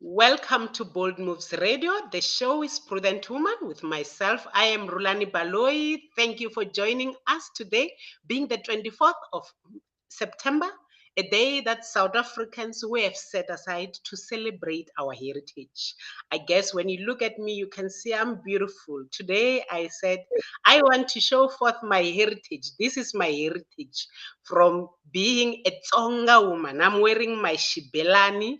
Welcome to Bold Moves Radio. The show is Prudent Woman with myself. I am Rulani Baloi. Thank you for joining us today, being the 24th of September, a day that South Africans we have set aside to celebrate our heritage. I guess when you look at me, you can see I'm beautiful. Today, I said, I want to show forth my heritage. This is my heritage from being a Tsonga woman. I'm wearing my shibelani.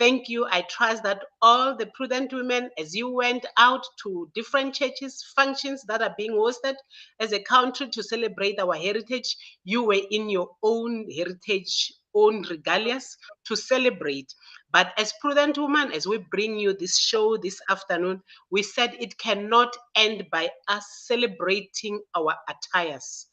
Thank you. I trust that all the prudent women, as you went out to different churches, functions that are being hosted as a country to celebrate our heritage, you were in your own heritage, own regalias to celebrate. But as prudent women, as we bring you this show this afternoon, we said it cannot end by us celebrating our attires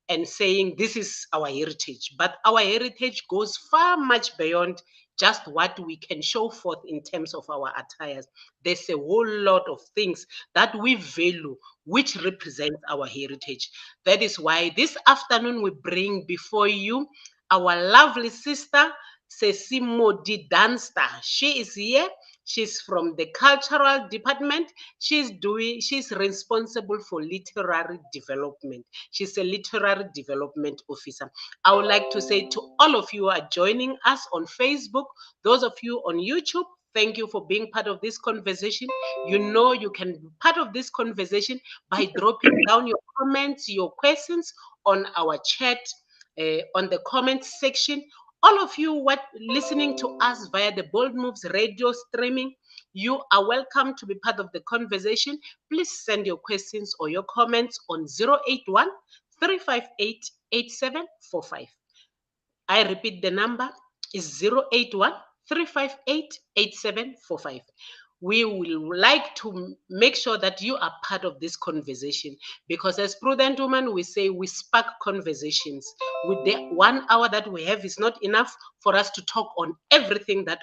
and saying this is our heritage. But our heritage goes far much beyond just what we can show forth in terms of our attires. There's a whole lot of things that we value which represent our heritage. That is why this afternoon we bring before you our lovely sister, Sesimodi Danster. She is here. She's from the cultural department. She's responsible for literary development. She's a literary development officer. I would like to say to all of you who are joining us on Facebook, those of you on YouTube, thank you for being part of this conversation. You know you can be part of this conversation by dropping down your comments, your questions on our chat, on the comments section. All of you what listening to us via the Bold Moves radio streaming, you are welcome to be part of the conversation. Please send your questions or your comments on 081 358 8745. I repeat, the number is 081 358 8745. We will like to make sure that you are part of this conversation because, as prudent women, we say we spark conversations. With the 1 hour that we have, is not enough for us to talk on everything that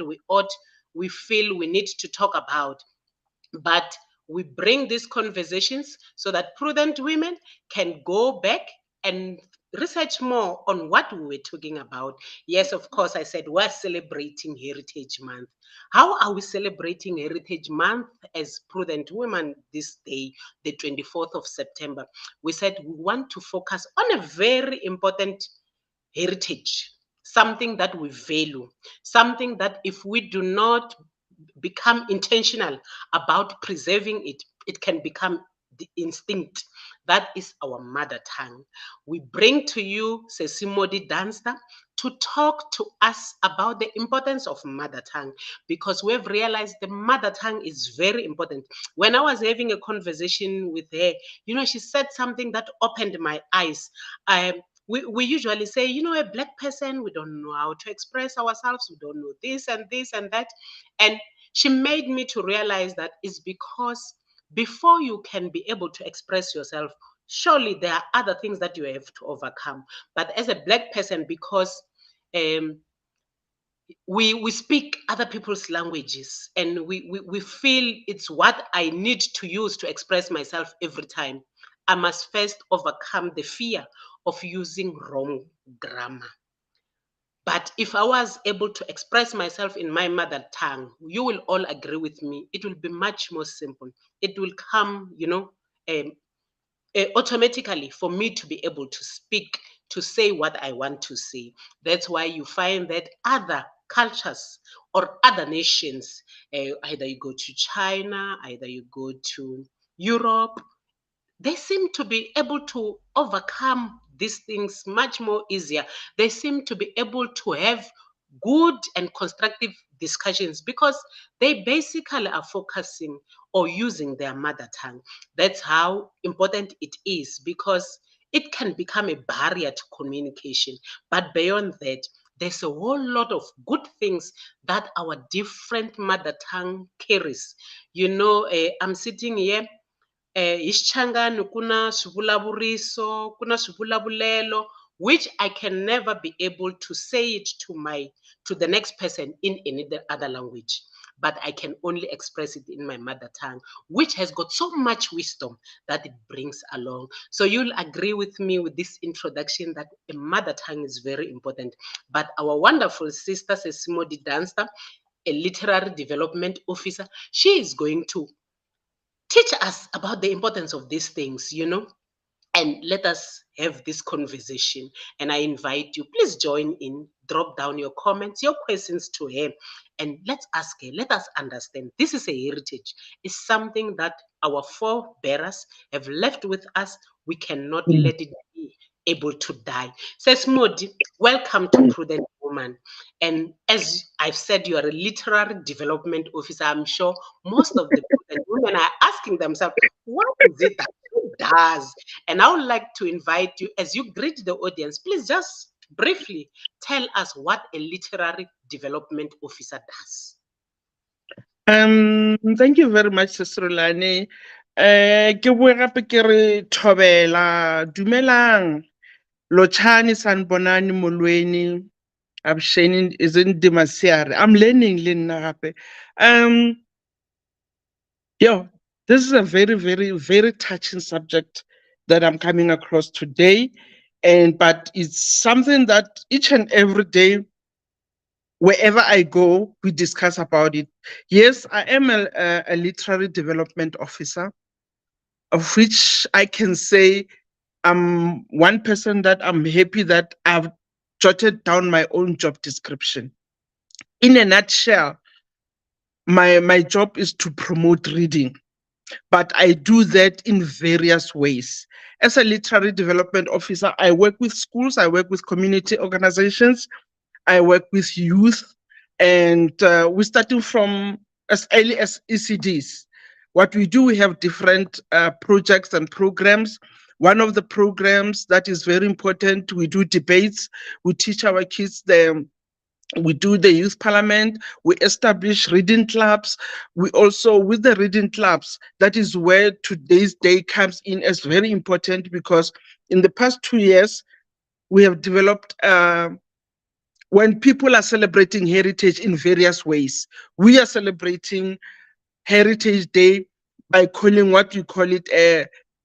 we feel we need to talk about. But we bring these conversations so that prudent women can go back and research more on what we were talking about. Yes, of course, I said we're celebrating Heritage Month. How are we celebrating Heritage Month as prudent women this day, the 24th of September? We said we want to focus on a very important heritage, something that we value, something that if we do not become intentional about preserving it, it can become the instinct. That is our mother tongue. We bring to you Sesimodi Danster to talk to us about the importance of mother tongue because we've realized the mother tongue is very important. When I was having a conversation with her, she said something that opened my eyes. We usually say, a black person, we don't know how to express ourselves, we don't know this and this and that. And she made me to realize that it's because before you can be able to express yourself, surely there are other things that you have to overcome. But as a black person, because um, we speak other people's languages and we feel it's what I need to use to express myself every time, I must first overcome the fear of using wrong grammar. But if I was able to express myself in my mother tongue, you will all agree with me. It will be much more simple. It will come, um, automatically for me to be able to speak, to say what I want to say. That's why you find that other cultures or other nations, either you go to China, either you go to Europe, they seem to be able to overcome these things much more easier. They seem to be able to have good and constructive discussions because they basically are focusing or using their mother tongue. That's how important it is because it can become a barrier to communication. But beyond that, there's a whole lot of good things that our different mother tongue carries. I'm sitting here, hi Xichangani kuna swivulavuriso, kuna swivulavulelo, which I can never be able to say it to the next person in any other language. But I can only express it in my mother tongue, which has got so much wisdom that it brings along. So you'll agree with me with this introduction that a mother tongue is very important. But our wonderful sister, Sesimodi Danster, a literary development officer. She is going to teach us about the importance of these things, and let us have this conversation. And I invite you, please join in, drop down your comments, your questions to her, and let's ask her, let us understand. This is a heritage, it's something that our forebearers have left with us. We cannot Mm. let it be able to die. Says Modi, welcome to Prudent Woman. And as I've said, you are a literary development officer. I'm sure most of the Prudent women are asking themselves, what is it that she does? And I would like to invite you, as you greet the audience, please just briefly tell us what a literary development officer does. Thank you very much, Sister Lani. Ke bue gape ke re thobela, dumelang, lotšhani sanbonani molweni, absheni isn't demasiare. I'm learning le nna gape. Um, yo, this is a very, very, very touching subject that I'm coming across today. But it's something that each and every day, wherever I go, we discuss about it. Yes, I am a literary development officer, of which I can say I'm one person that I'm happy that I've jotted down my own job description. In a nutshell, my job is to promote reading, but I do that in various ways. As a literary development officer, I work with schools, I work with community organizations, I work with youth, and we're starting from as early as ECDs. What we do, we have different projects and programs. One of the programs that is very important, we do debates. We teach our kids we do the youth parliament, we establish reading clubs. We also, with the reading clubs, that is where today's day comes in as very important, because in the past 2 years, we have developed when people are celebrating heritage in various ways. We are celebrating Heritage Day by calling what we call it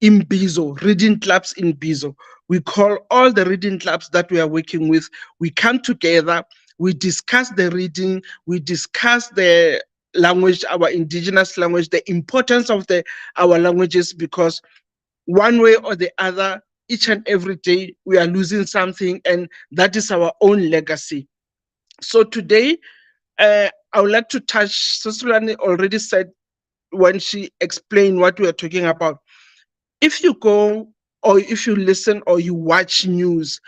Imbizo, reading clubs in Bizo. We call all the reading clubs that we are working with, we come together, we discuss the reading, we discuss the language, our indigenous language, the importance of our languages, because one way or the other, each and every day we are losing something, and that is our own legacy. So today, I would like to touch, Sisulani already said when she explained what we are talking about. If you go or if you listen or you watch news,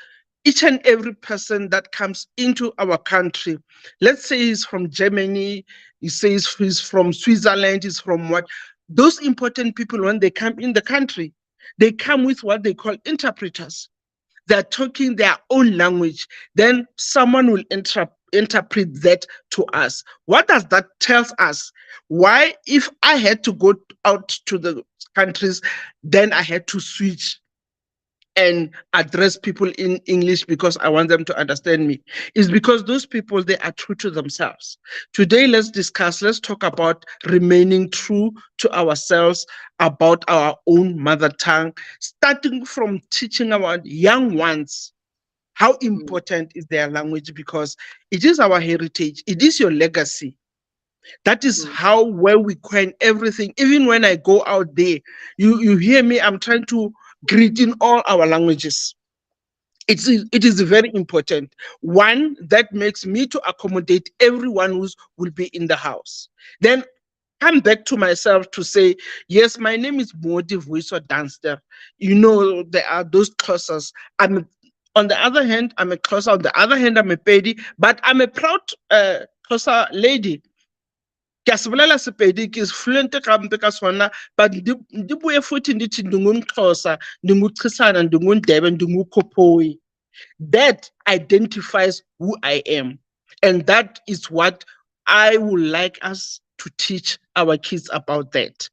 each and every person that comes into our country, let's say he's from Germany, he says he's from Switzerland, he's from what, those important people, when they come in the country, they come with what they call interpreters. They're talking their own language. Then someone will interpret that to us. What does that tell us? Why, if I had to go out to the countries, then I had to switch and address people in English because I want them to understand me, is because those people, they are true to themselves. Today, let's talk about remaining true to ourselves, about our own mother tongue, starting from teaching our young ones how Mm, important is their language, because it is our heritage, it is your legacy. That is mm, how well we coin everything. Even when I go out there, you hear me, I'm trying to greet in all our languages. It is very important. One, that makes me to accommodate everyone who will be in the house. Then come back to myself to say, yes, my name is Modi Voice or Danster. There are those classes. On the other hand, I'm a closer. On the other hand, I'm a pedi, but I'm a proud closer lady. Ke a se bolela Sepedi, ke fluent gampe ka sona, but di buye futhi ndithi ndingumXhosa, ndinguChisana, ndingundebe, ndinguKhophoyi. That identifies who I am. And that is what I would like us to teach our kids about that.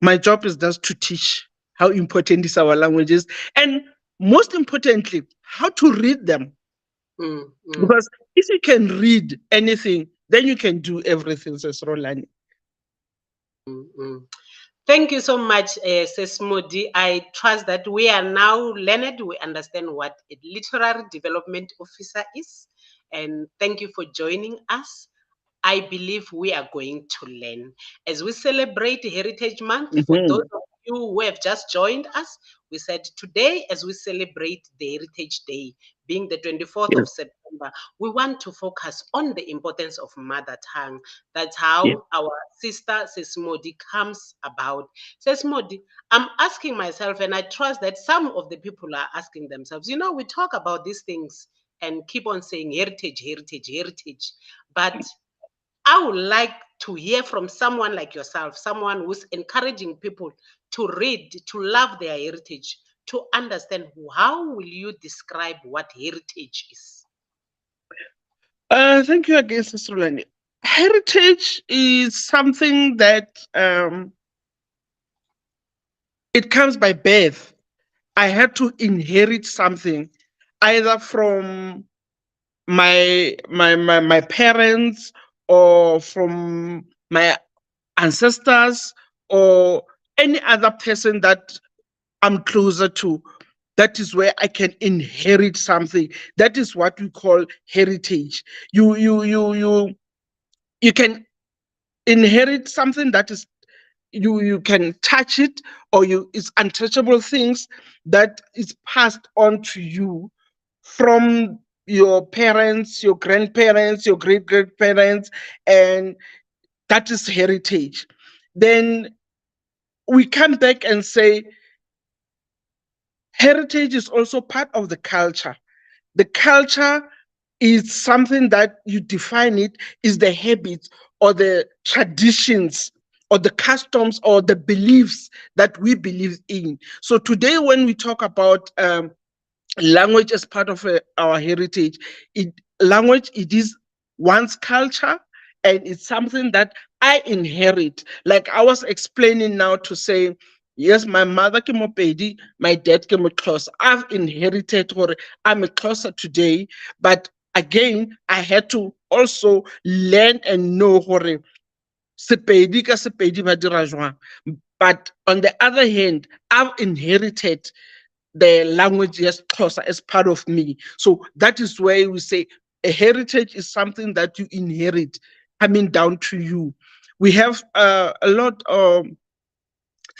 My job is just to teach how important is our languages, and most importantly, how to read them. mm, mm, Because if you can read anything, then you can do everything, says Rolani. mm, mm. Thank you so much, Sis Modi. I trust that we are now learned. We understand what a literary development officer is. And thank you for joining us. I believe we are going to learn. As we celebrate Heritage Month, for those Mhm. of you who have just joined us, we said today, as we celebrate the Heritage Day, being the 24th Yes, of September, we want to focus on the importance of mother tongue. That's yes. how our sister Sesmodi comes about. Sesmodi, I'm asking myself, and I trust that some of the people are asking themselves, we talk about these things and keep on saying heritage, heritage, heritage. But I would like to hear from someone like yourself, someone who's encouraging people to read, to love their heritage, to understand how will you describe what heritage is? Thank you again, Sister Lani. Heritage is something that it comes by birth. I had to inherit something either from my parents or from my ancestors or any other person that I'm closer to. That is where I can inherit something. That is what we call heritage. You can inherit something that is you can touch it, or you it's untouchable things that is passed on to you from your parents, your grandparents, your great grandparents, and that is heritage. Then we come back and say heritage is also part of the culture. The culture is something that you define it, is the habits or the traditions or the customs or the beliefs that we believe in. So today, when we talk about language as part of our heritage, it language it is one's culture, and it's something that I inherit. Like I was explaining now to say, yes, my mother ke Mopedi, my dad ke Xhosa. I've inherited, or I'm a Xhosa today, but again I had to also learn and know gore Sepedi ka Sepedi ba dira jwang. But on the other hand, I've inherited the language yes Xhosa as part of me. So that is where we say a heritage is something that you inherit coming down to you. We have a lot of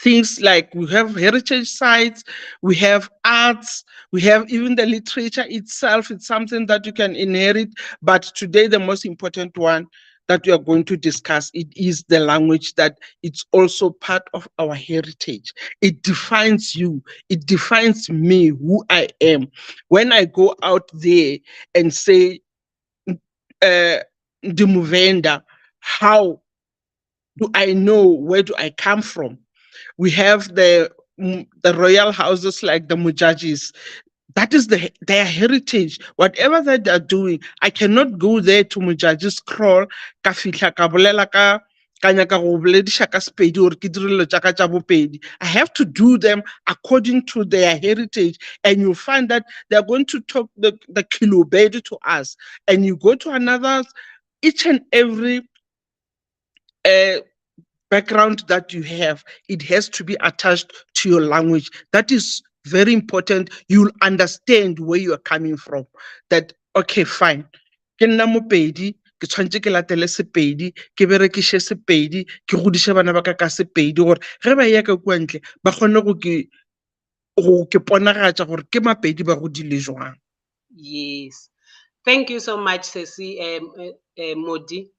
things like we have heritage sites, we have arts, we have even the literature itself. It's something that you can inherit. But today, the most important one that we are going to discuss it is the language, that it's also part of our heritage. It defines you, it defines me, who I am. When I go out there and say uh the Muvenda, how do I know where do I come from? We have the royal houses like the Mujajis. That is their heritage. Whatever that they're doing, I cannot go there to Mujaji scroll ka fihla ka bolela ka nyaka go boledisha ka Sepedi or ke dire dilo tša ka tša Bopedi. I have to do them according to their heritage, and you find that they're going to talk the Kilobedi to us, and you go to another, each and every uh, background that you have, it has to be attached to your language. That is very important. You'll understand where you are coming from. That, okay, fine. Ke nna Mopedi, ke tshwantse ke latele Sepedi, ke berekishe Sepedi, ke godishe bana ba ka Sepedi, gore ge ba ya ka kwa ntle ba kgone go ke ponagatša gore ke Mapedi ba godile jwang. Yes. Thank you so much, Ceci Modi.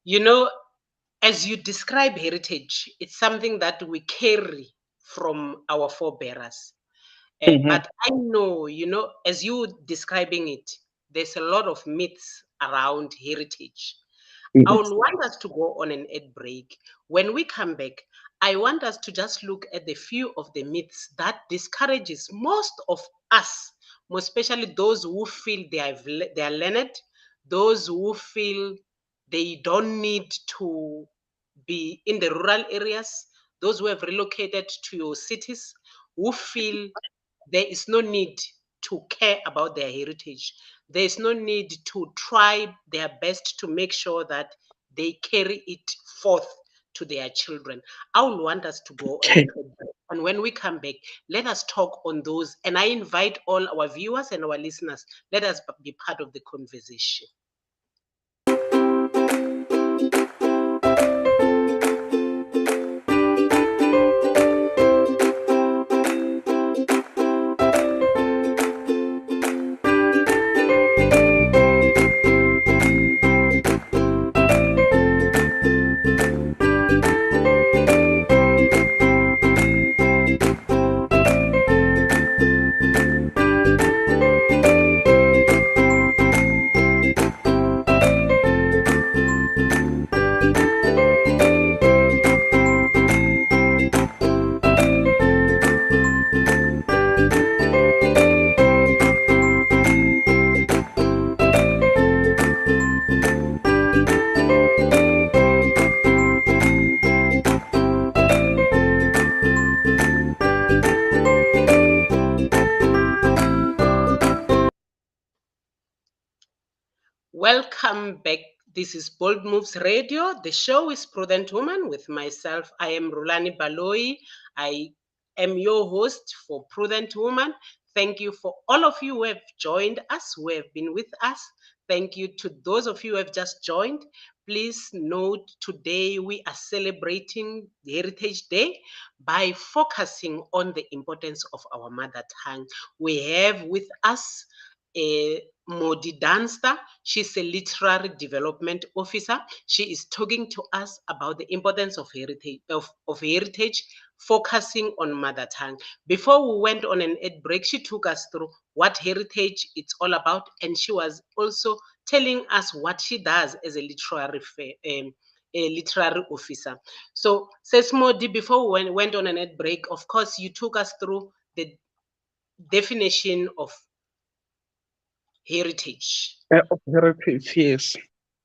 You know, as you describe heritage, it's something that we carry from our forebearers. Mhm, But I know, as you describing it, there's a lot of myths around heritage. I yes. will want us to go on an ad break. When we come back, I want us to just look at the few of the myths that discourages most of us, most especially those who feel they are learned, those who feel they don't need to be in the rural areas, those who have relocated to your cities, who feel there is no need to care about their heritage. There is no need to try their best to make sure that they carry it forth to their children. I would want us to go on Okay. an advert. And when we come back, let us talk on those. And I invite all our viewers and our listeners, let us be part of the conversation. Welcome back. This is Bold Moves Radio. The show is Prudent Woman with myself. I am Rulani Baloi. I am your host for Prudent Woman. Thank you for all of you who have joined us, who have been with us. Thank you to those of you who have just joined. Please note today we are celebrating Heritage Day by focusing on the importance of our mother tongue. We have with us a Modi Danster. She's a literary development officer. She is talking to us about the importance of heritage, focusing on mother tongue. Before we went on an ad break, she took us through what heritage it's all about, and she was also telling us what she does as a literary officer. So, says Modi, before we went on an ad break, of course, you took us through the definition of heritage. Of heritage, yes.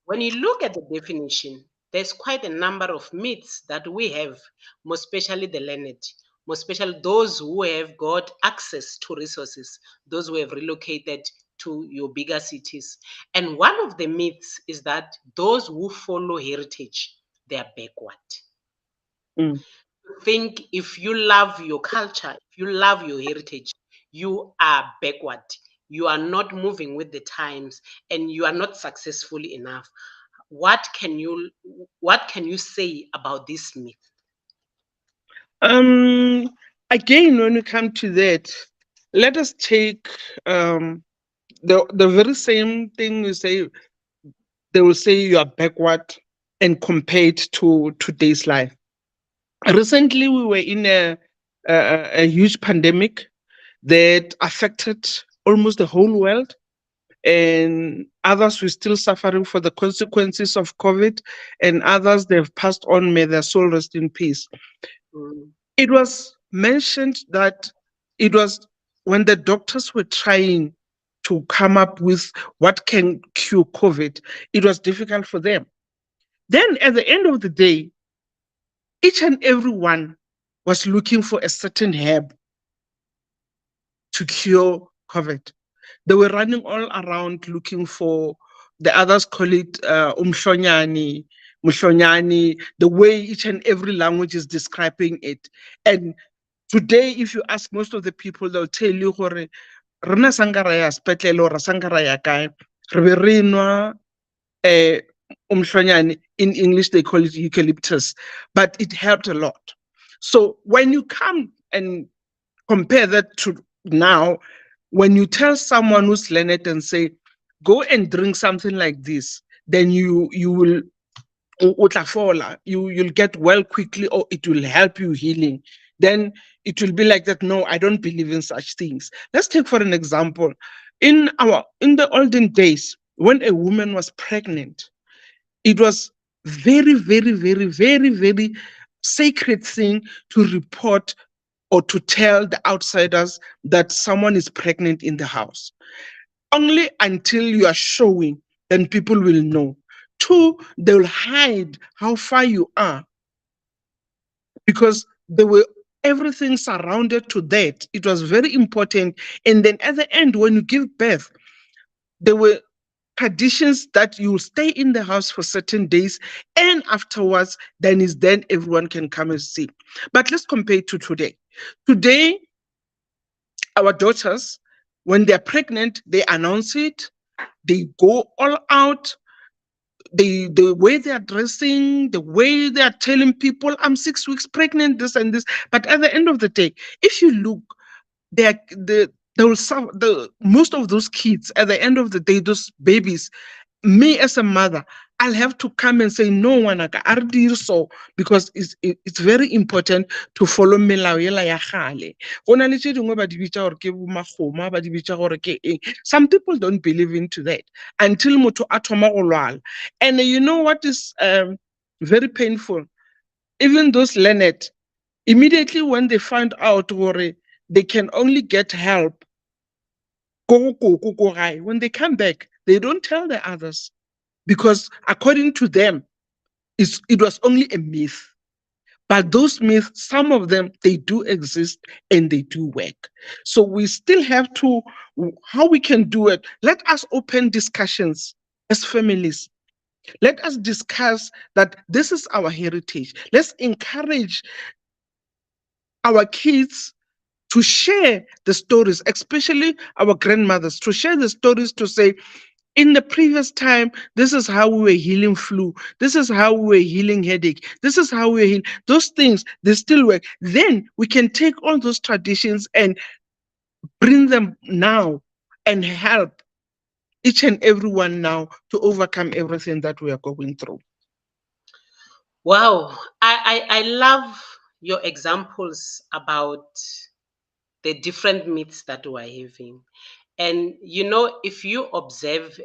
When you look at the definition, there's quite a number of myths that we have, most especially the learned, most especially those who have got access to resources, those who have relocated to your bigger cities. And one of the myths is that those who follow heritage, they are backward. Mm. Think if you love your culture, if you love your heritage, you are backward. You are not moving with the times and you are not successful enough. What can you what can you say about this myth? Um, Again, when we come to that, let us take the very same thing you say. They will say you are backward and compared to today's life. Recently, we were in a huge pandemic that affected almost the whole world, and others were still suffering for the consequences of COVID, and others they've passed on. May their soul rest in peace. Mm, It was mentioned that it was when the doctors were trying to come up with what can cure COVID, it was difficult for them. Then at the end of the day, each and every one was looking for a certain herb to cure COVID. They were running all around looking for, the others call it umhlonyani, muhlonyani, the way each and every language is describing it. And today, if you ask most of the people, they'll tell you, "Hore, rena sangara ya spetlele or sangara ya kae, re be re nwa, eh, umhlonyane." In English, they call it eucalyptus, but it helped a lot. So when you come and compare that to now, when you tell someone who's learned and say, go and drink something like this, then you will you'll get well quickly, or it will help you healing. Then it will be like that. No, I don't believe in such things. Let's take for an example. In the olden days, when a woman was pregnant, it was very, very, very, very, very sacred thing to report or to tell the outsiders that someone is pregnant in the house. Only until you are showing, then people will know. Two, they will hide how far you are because they were everything surrounded to that. It was very important. And then at the end, when you give birth, there were traditions that you will stay in the house for certain days, and afterwards, then everyone can come and see. But let's compare it to today. Today, our daughters, when they're pregnant, they announce it, they go all out, the way they are dressing, the way they are telling people, I'm 6 weeks pregnant, this and this. But at the end of the day, if you look, they will suffer, the most of those kids at the end of the day, those babies, me as a mother, I'll have to come and say, no, Wanaka, ardir so, because it's very important to follow melao yela ya kgale. Go na le tše dingwe ba di bitša gore ke bo makgoma, ba di bitša gore ke eng. Some people don't believe into that until motho a thoma go lwala. And you know what is very painful? Even those learned, immediately when they find out gore they can only get help, when they come back, they don't tell the others because according to them, it was only a myth. But those myths, some of them, they do exist and they do work. So we still have to, how we can do it. Let us open discussions as families. Let us discuss that this is our heritage. Let's encourage our kids to share the stories, especially our grandmothers, to share the stories to say, in the previous time, this is how we were healing flu. This is how we were healing headache. This is how we were healing. Those things, they still work. Then we can take all those traditions and bring them now and help each and everyone now to overcome everything that we are going through. Wow, I love your examples about the different myths that we're having. And if you observe,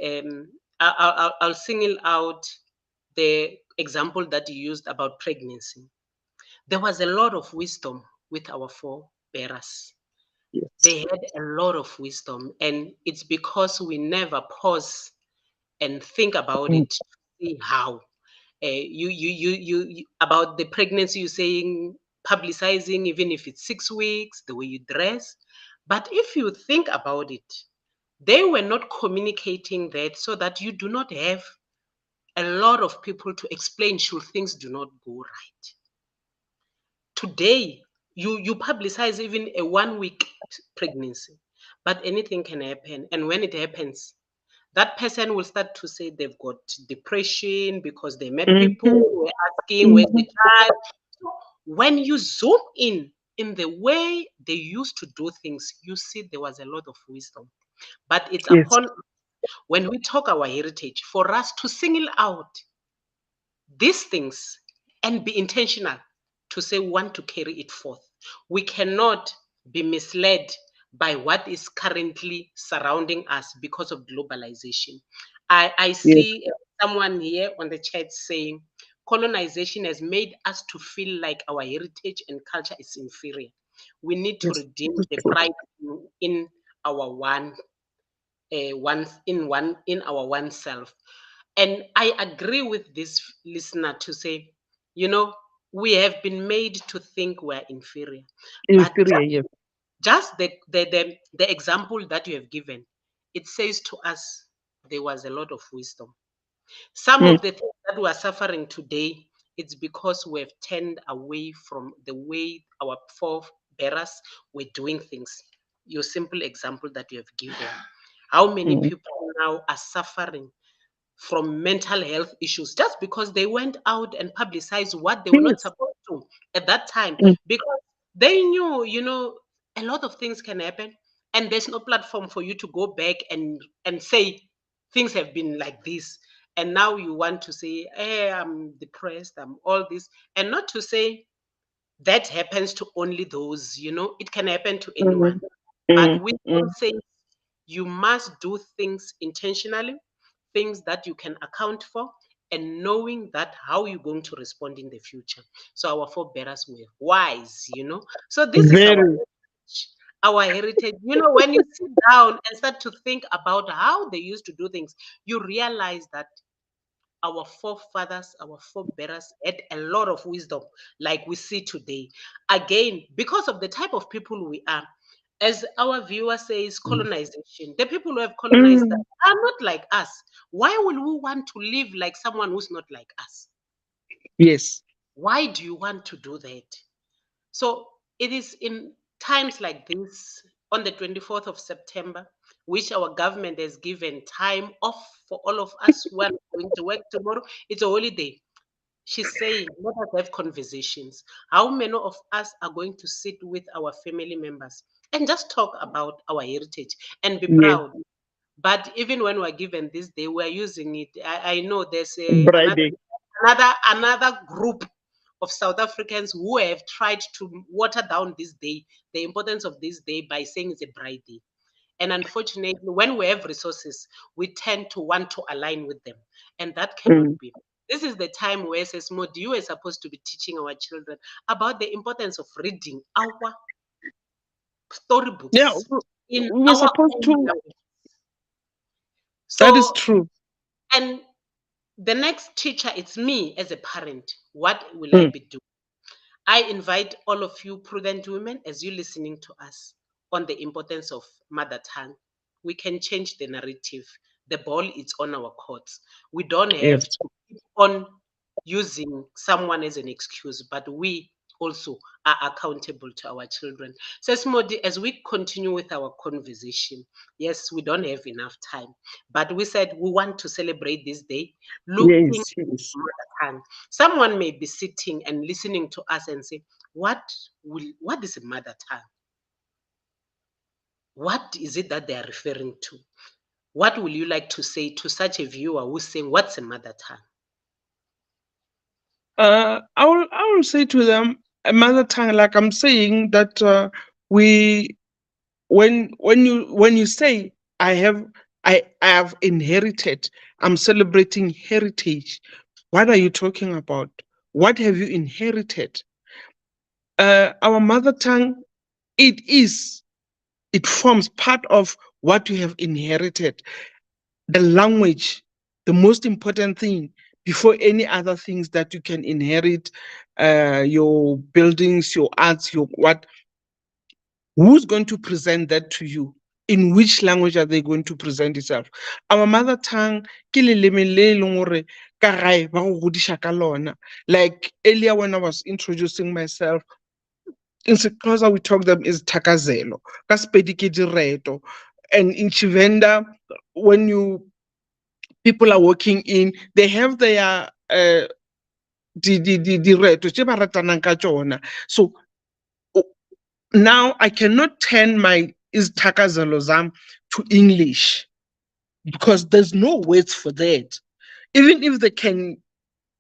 I'll single out the example that you used about pregnancy. There was a lot of wisdom with our forebearers. Yes. They had a lot of wisdom, and it's because we never pause and think about Mm, it, see how. About the pregnancy, you're saying publicizing, even if it's 6 weeks, the way you dress. But if you think about it, they were not communicating that so that you do not have a lot of people to explain should things do not go right. Today, you publicize even a 1 week pregnancy, but anything can happen. And when it happens, that person will start to say they've got depression because they met people mhm, who were asking, where's the mhm. child? So when you zoom in the way they used to do things, you see there was a lot of wisdom. But it's Yes. upon, when we talk our heritage, for us to single out these things and be intentional to say we want to carry it forth. We cannot be misled by what is currently surrounding us because of globalization. I Yes. see someone here on the chat saying colonization has made us to feel like our heritage and culture is inferior. We need to Yes. redeem It's the true. pride in our in our one self. And I agree with this listener to say, you know, we have been made to think we're inferior. But Inferior, yes. just the example that you have given, it says to us there was a lot of wisdom. Some Mm, of the things that we are suffering today, it's because we've turned away from the way our forebearers were doing things. Your simple example that you have given. How many mm, people now are suffering from mental health issues just because they went out and publicized what they were not yes. supposed to at that time, Mm, because they knew, a lot of things can happen, and there's no platform for you to go back and say things have been like this. And now you want to say, hey, I'm depressed, I'm all this, and not to say that happens to only those, it can happen to anyone. mm, But mm, wisdom mm. says you must do things intentionally, things that you can account for, and knowing that how you're going to respond in the future. So our forebearers were wise. So this is our Very. heritage. Our heritage, when you sit down and start to think about how they used to do things, you realize that our forefathers, our forebearers had a lot of wisdom, like we see today. Again, because of the type of people we are, as our viewer says, colonization. The people who have colonized us Mm, are not like us. Why will we want to live like someone who's not like us? yes. Why do you want to do that? So it is in times like this, on the 24th of September, which our government has given time off for all of us who are going to work tomorrow. It's a holiday. She's saying, let us have conversations. How many of us are going to sit with our family members and just talk about our heritage and be Yes. proud? But even when we're given this day, we're using it. I know there's Friday. another group of South Africans who have tried to water down this day, the importance of this day, by saying it's a bright day. And unfortunately, when we have resources, we tend to want to align with them. And that cannot Mm. be. This is the time where Sesmo, you are supposed to be teaching our children about the importance of reading our Yeah, storybooks in we're our supposed own to. language. That is So, true. and the next teacher, it's me as a parent. What will I Mm. be doing? I invite all of you prudent women, as you're listening to us, on the importance of mother tongue. We can change the narrative. The ball is on our courts. We don't have Yes. to keep on using someone as an excuse, but we also are accountable to our children. So, Smodi, as we continue with our conversation, yes, we don't have enough time, but we said we want to celebrate this day looking Yes. Yes. mother tongue. Someone may be sitting and listening to us and say, what is a mother tongue? What is it that they are referring to? What will you like to say to such a viewer who's saying, what's a mother tongue? I will say to them, a mother tongue, like I'm saying that we when you say I have inherited, I'm celebrating heritage. What are you talking about? What have you inherited? Our mother tongue, it is, it forms part of what you have inherited. The language, the most important thing before any other things that you can inherit, your buildings, your arts, your what, who's going to present that to you? In which language are they going to present itself? Our mother tongue, ke leleme le e leng hore ka gae ba go godisha ka lona. Like earlier when I was introducing myself, in Xhosa we talk them is Takazelo, ka Sepedi ke direto. And in Chivenda, when you people are walking in, they have their direto tse ba ratanang ka tsona. So now I cannot turn my Isithakazelo zam to English because there's no words for that. Even if they can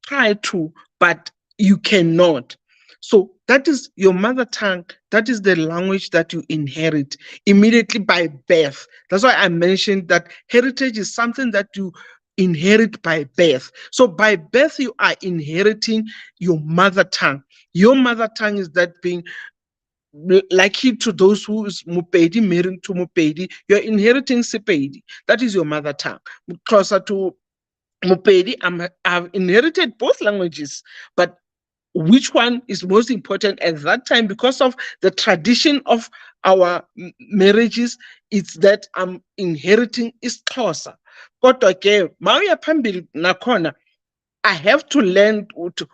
try to, but you cannot. So that is your mother tongue. That is the language that you inherit immediately by birth. That's why I mentioned that heritage is something that you inherit by birth. So by birth, you are inheriting your mother tongue. Your mother tongue is that being like it to those who is Mupedi, married to Mupedi, you're inheriting Sepedi. That is your mother tongue. Closer to Mupedi, I've inherited both languages, but which one is most important at that time because of the tradition of our marriages? It's that I'm inheriting isiXhosa. Kodwa ke mawuya phambili nakhona, I have to learn to,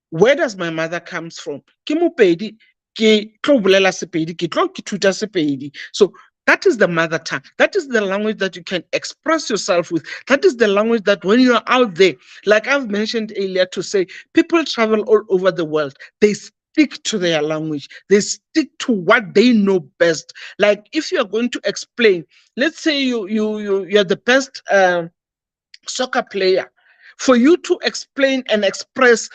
where does my mother comes from? Ke Mopedi, ke tlo bolela Sepedi, ke tlo ithuta Sepedi. So that is the mother tongue. That is the language that you can express yourself with. That is the language that when you are out there, like I've mentioned earlier, to say people travel all over the world. They stick to their language. They stick to what they know best. Like if you are going to explain, let's say you're the best soccer player. For you to explain and express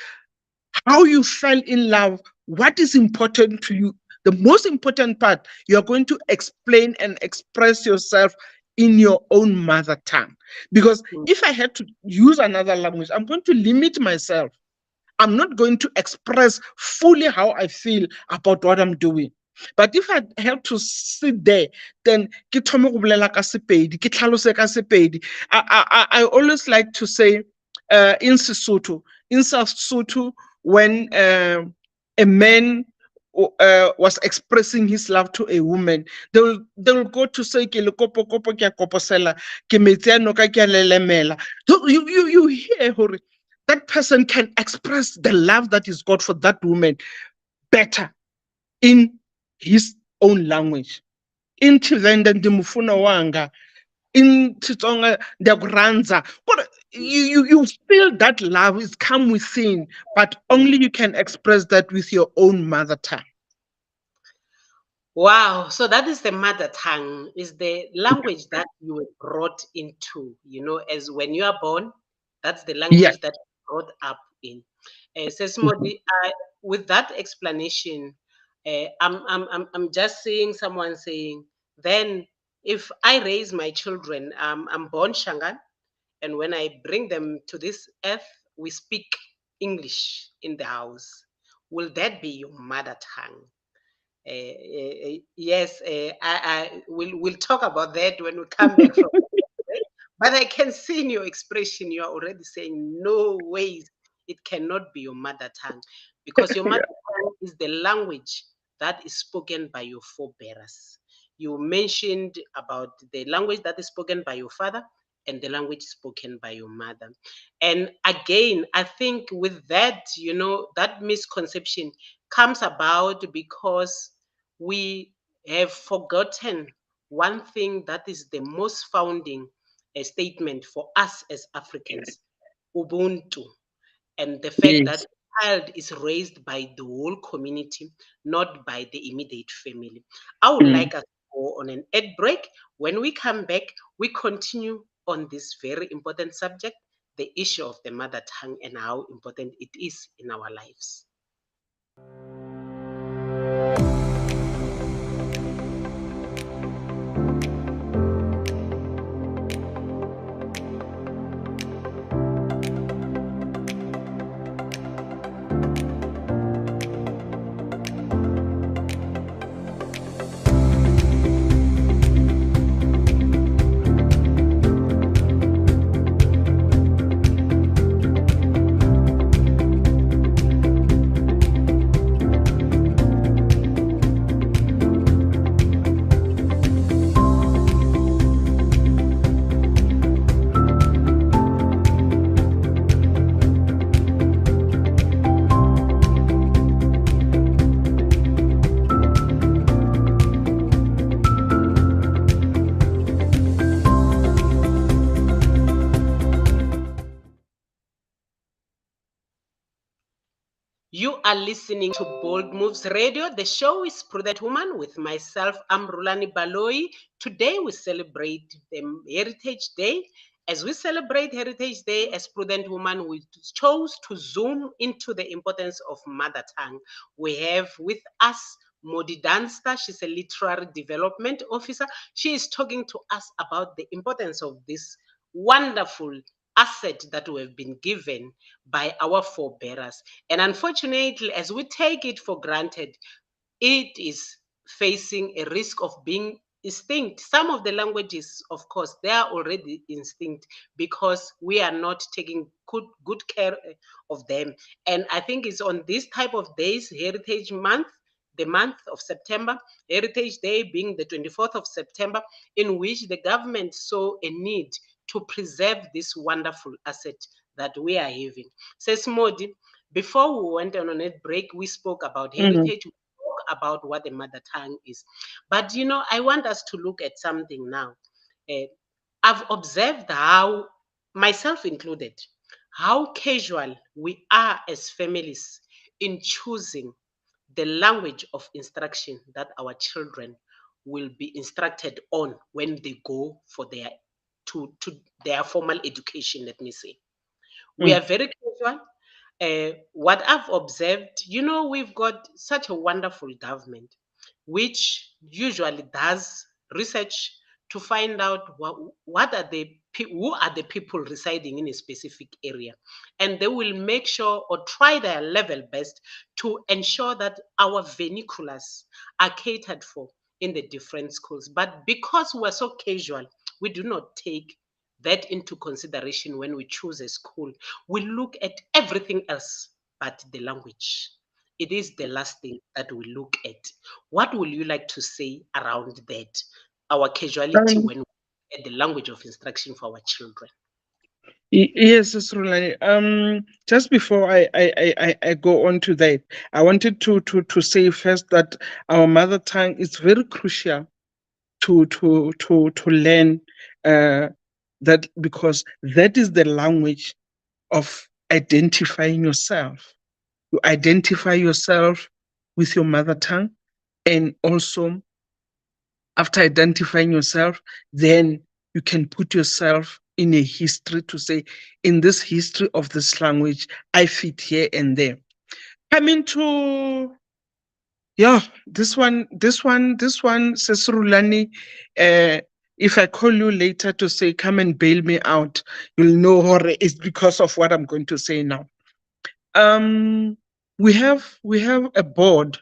how you fell in love, what is important to you. The most important part, you're going to explain and express yourself in your own mother tongue. Because Mm, if I had to use another language, I'm going to limit myself. I'm not going to express fully how I feel about what I'm doing. But if I have to sit there, then ke thome go bolela ka Sepedi, ke tlhalose ka Sepedi. I always like to say in Sesotho, in South Sotho, when a man was expressing his love to a woman, they will go to say ke le kopo kopo ke a koposela, ke metsi a noka ke a lelemela. So you hear hore that person can express the love that he's got for that woman better in his own language. in Tshivenda ndimufuna wanga, in Xitsonga ndiyakurhandza. Kodwa you feel that love is come within, but only you can express that with your own mother tongue. Wow. So that is the mother tongue, is the language that you were brought into, as when you are born, that's the Yes. language that you brought up in. Mhm. Sesmodi, with that explanation, I'm just seeing someone saying, then if I raise my children, I'm born Shangan, and when I bring them to this earth, we speak English in the house. Will that be your mother tongue? Yes, we'll talk about that when we come back from break. But I can see in your expression you are already saying no ways it cannot be your mother tongue, because your mother Yeah. tongue is the language that is spoken by your forebearers. You mentioned about the language that is spoken by your father and the language spoken by your mother. And again, I think with that, that misconception comes about because we have forgotten one thing that is the most founding statement for us as Africans: Ubuntu, and the fact that Yes. a child is raised by the whole community, not by the immediate family. I would Mm. like us to go on an ad break. When we come back, we continue on this very important subject, the issue of the mother tongue and how important it is in our lives. You are listening to Bold Moves Radio. The show is Prudent Woman with myself, I'm Rulani Baloi. Today we celebrate the Heritage Day. As we celebrate Heritage Day as Prudent Woman, we chose to zoom into the importance of mother tongue. We have with us Modi Danster. She's a literary development officer. She is talking to us about the importance of this wonderful asset that we have been given by our forebearers. And unfortunately, as we take it for granted, it is facing a risk of being extinct. Some of the languages, of course, they are already extinct because we are not taking good care of them. And I think it's on this type of days, Heritage Month, the month of September, Heritage Day being the 24th of September, in which the government saw a need to preserve this wonderful asset that we are having. Says Modi, before we went on a break, we spoke about Mm. heritage, about what the mother tongue is. But I want us to look at something now. Uh, I've observed how, myself included, how casual we are as families in choosing the language of instruction that our children will be instructed on when they go for to their formal education, let me say. We Mm. are very casual. What I've observed, we've got such a wonderful government, which usually does research to find out what are who are the people residing in a specific area, and they will make sure or try their level best to ensure that our vernaculars are catered for in the different schools. But because we're so casual, we do not take that into consideration when we choose a school. We look at everything else but the language. It is the last thing that we look at. What will you like to say around that? Our casuality Um, when we look at the language of instruction for our children. yes, Ms. Rulani. Just before I go on to that, I wanted to say first that our mother tongue is very crucial to learn that, because that is the language of identifying yourself. You identify yourself with your mother tongue, and also after identifying yourself, then you can put yourself in a history to say, in this history of this language, I fit here and there. Coming to, yeah, this one, Sesurulani, if I call you later to say, come and bail me out, you'll know it's because of what I'm going to say now. Um, we have a board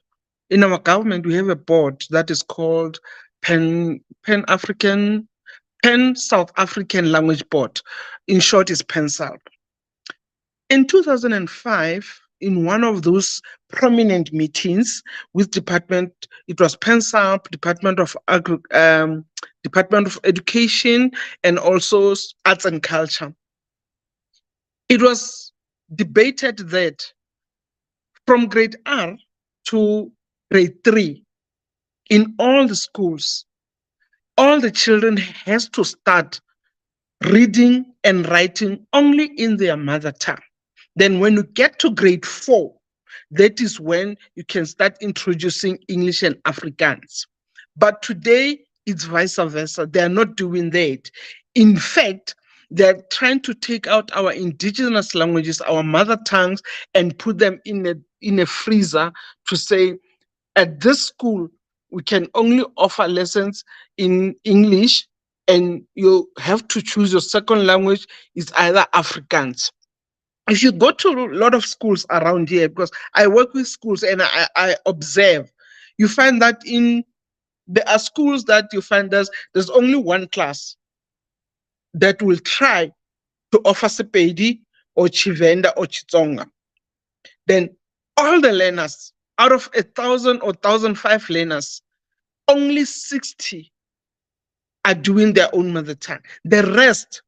in our government. We have a board that is called Pan African Pan South African Language Board. In short, is PanSALB. In 2005, in one of those prominent meetings with department, it was PanSALB, Department of Education, and also Arts and Culture. It was debated that from grade R to grade 3, in all the schools, all the children has to start reading and writing only in their mother tongue. Then when you get to grade 4, that is when you can start introducing English and Afrikaans. But today it's vice versa. They are not doing that. In fact, they're trying to take out our indigenous languages, our mother tongues, and put them in a freezer to say, at this school, we can only offer lessons in English, and you have to choose your second language is either Afrikaans. If you go to a lot of schools around here, because I work with schools and I observe, you find that there are schools that you find there's only one class that will try to offer Sepedi or Chivenda or Chitsonga. Then all the learners, out of 1,000 or 1,005 learners, only 60 are doing their own mother tongue. The rest,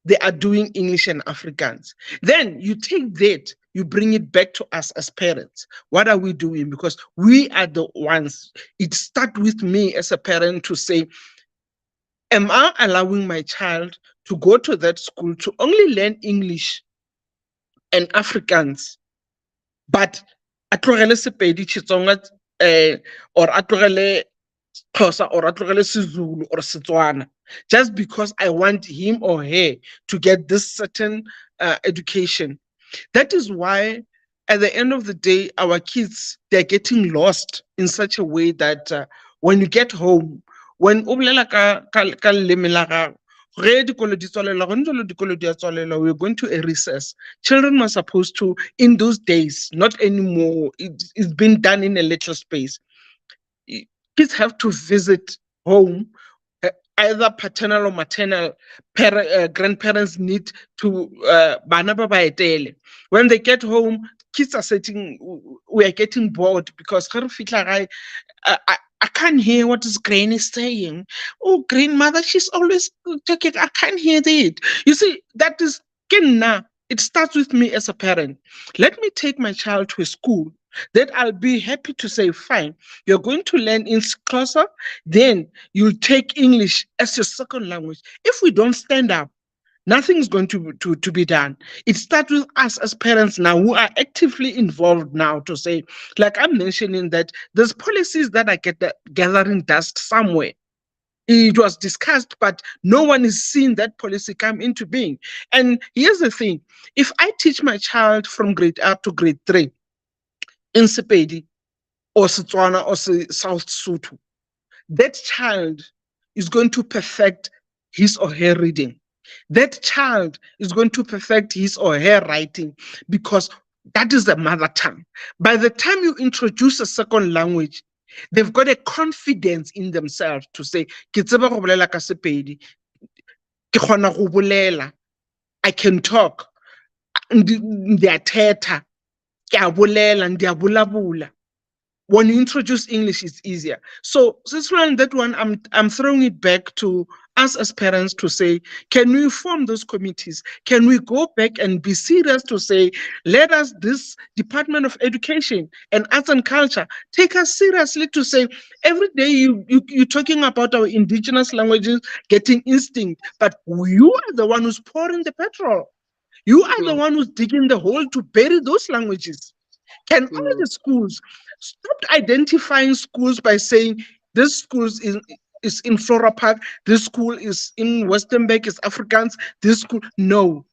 they are doing English and Afrikaans. Then you take that, you bring it back to us as parents. What are we doing? Because we are the ones. It starts with me as a parent to say, am I allowing my child to go to that school to only learn English and Afrikaans, but a tlogele Sepedi, Xitsonga, or a tlogele Xhosa, or a tlogele Sizulu or Setswana, just because I want him or her to get this certain education? That is why, at the end of the day, our kids, they're getting lost in such a way that when you get home, when o bolela ka leleme la gago, ge dikolo di tswalela, go ntse le dikolo di a tswalela, we're going to a recess. Children were supposed to, in those days, not anymore, it's been done in a little space. Kids have to visit home, either paternal or maternal. Grandparents need to bana ba ba etele. When they get home, kids are sitting, we are getting bored because I can't hear what is Granny saying. Oh, grandmother, she's always talking. I can't hear that. You see, that is kinna. It starts with me as a parent. Let me take my child to a school that I'll be happy to say, fine, you're going to learn in Xhosa, then you'll take English as your second language. If we don't stand up, nothing is going to be done. It starts with us as parents now, who are actively involved now, to say, like I'm mentioning, that there's policies that are gathering dust somewhere. It was discussed, but no one is seeing that policy come into being. And here's the thing: if I teach my child from grade R to grade 3 in Sepedi or Setswana or South Sotho, that child is going to perfect his or her reading. That child is going to perfect his or her writing, because that is the mother tongue. By the time you introduce a second language, they've got a confidence in themselves to say, "Ke tseba go bolela ka Sepedi, ke kgona go bolela, I can talk, ndi a theta, ke a bolela, ndi a bulabula." When you introduce English, it's easier. So this one, that one, I'm throwing it back to us as parents to say, can we form those committees? Can we go back and be serious to say, let us, this Department of Education and Arts and Culture, take us seriously to say, every day you're talking about our indigenous languages getting instinct, but you are the one who's pouring the petrol. You are the mm, one who's digging the hole to bury those languages. Can all mm, the schools stop identifying schools by saying this school is in Flora Park, this school is in Westernburg, is Afrikaans, this school? No.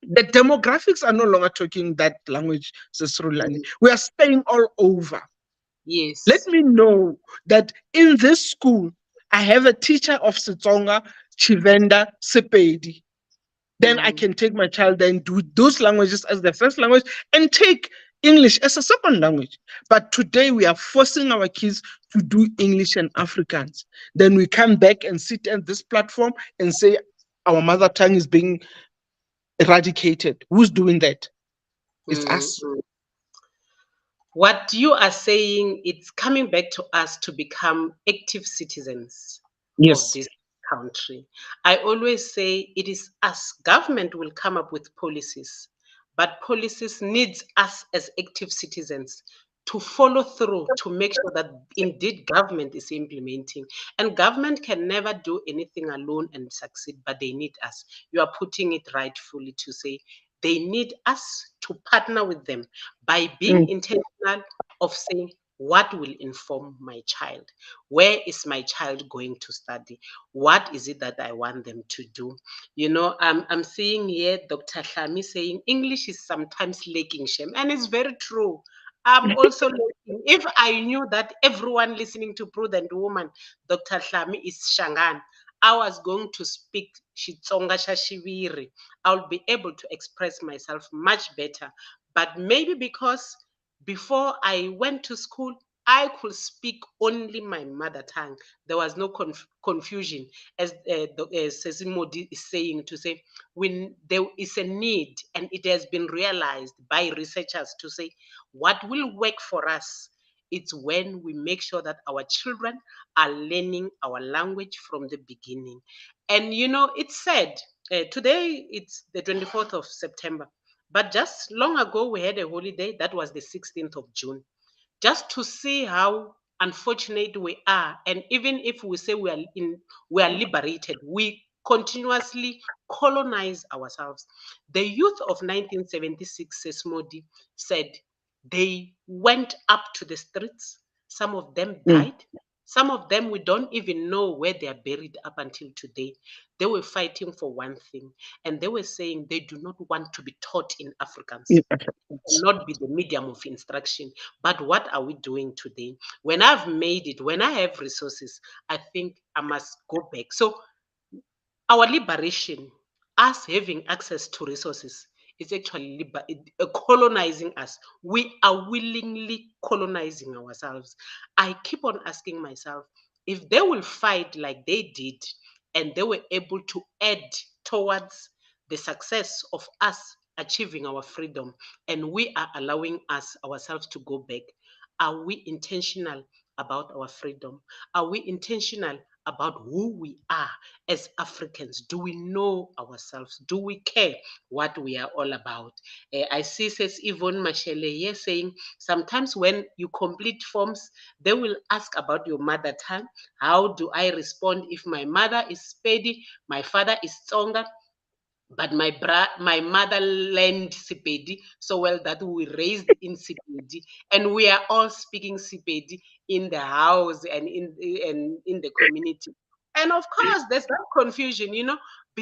The demographics are no longer talking that language, Sister Rulani. mm. We are staying all over. Let Yes. me know that in this school, I have a teacher of Setsonga, Chivenda, Sepedi. Then I Mm, can take my child and do those languages as the first language and take English as a second language. But today we are forcing our kids to do English and Afrikaans. Then we come back and sit at this platform and say our mother tongue is being eradicated. Who's doing that? It's mm, us. mm. What you are saying, it's coming back to us to become active citizens of Yes. this country. I always say it is us. Government will come up with policies, but policies needs us as active citizens to follow through to make sure that indeed government is implementing. And government can never do anything alone and succeed, but they need us. You are putting it rightfully to say they need us to partner with them by being Mm, intentional of saying what will inform my child, where is my child going to study, what is it that I want them to do. I'm seeing here Dr. Hlami saying English is sometimes lacking, shame, and it's very true. I'm also looking. If I knew that everyone listening to Prudent Woman, Dr. Hlami is Shangan, I was going to speak Xitsonga xa Xiviri. I'll be able to express myself much better. But maybe because before I went to school, I could speak only my mother tongue. There was no confusion, as Sesimodi is saying, to say when there is a need, and it has been realized by researchers to say what will work for us. It's when we make sure that our children are learning our language from the beginning. And it's said today it's the 24th of September, but just long ago we had a holiday that was the 16th of June, just to see how unfortunate we are. And even if we say we are liberated, we continuously colonize ourselves. The youth of 1976, Sesmodi said, they went up to the streets. Some of them mm, died. Some of them, we don't even know where they are buried up until today. They were fighting for one thing, and they were saying they do not want to be taught in Afrikaans, mm, not be the medium of instruction. But what are we doing today? When I've made it, when I have resources, I think I must go back. So our liberation, us having access to resources, is actually colonizing us. We are willingly colonizing ourselves. I keep on asking myself, if they will fight like they did and they were able to add towards the success of us achieving our freedom, and we are allowing us ourselves to go back, are we intentional about our freedom? Are we intentional about who we are as Africans? Do we know ourselves? Do we care what we are all about? I see, says Yvonne Mashele here, saying sometimes when you complete forms, they will ask about your mother tongue. How do I respond if my mother is Spedi, my father is Tsonga? But my mother learned Sepedi so well that we raised in Sepedi, and we are all speaking Sepedi in the house and in the community. And of course, there's no confusion,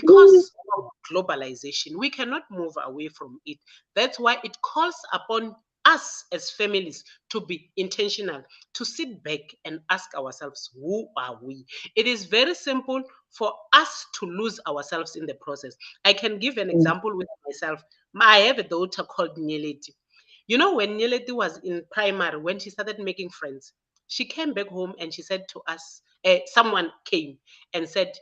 mm, because of globalization, we cannot move away from it. That's why it calls upon us as families to be intentional, to sit back and ask ourselves, who are we? It is very simple for us to lose ourselves in the process. I can give an mm, example with myself. I have a daughter called Nyeleti. When Nyeleti was in primary, when she started making friends, she came back home and she said to us, someone came and said,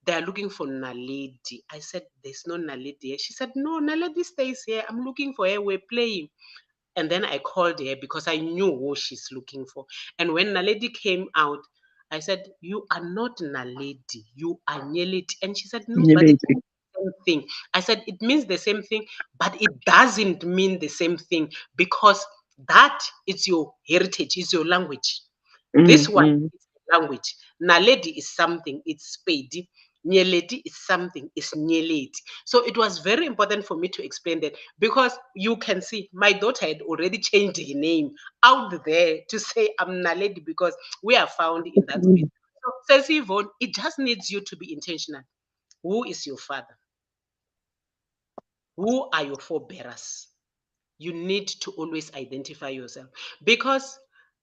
they are looking for Naledi. I said, there's no Naledi here. She said, no, Naledi stays here. I'm looking for her. We're playing. And then I called her because I knew who she's looking for. And when Naledi came out, I said, "You are not Naledi, you are Nyeleti." And she said, "No, but it Nyeleti. means the same thing." I said, "It means the same thing, but it doesn't mean the same thing because that is your heritage, is your language. This one Mm. is language. Naledi is something, it's Spedi. Nyeleti is something, it's Nyeleti." So it was very important for me to explain that because you can see my daughter had already changed her name out there to say I'm Naledi because we are found in that space. Mm. So, says Yvonne, it just needs you to be intentional. Who is your father? Who are your forebearers? You need to always identify yourself because,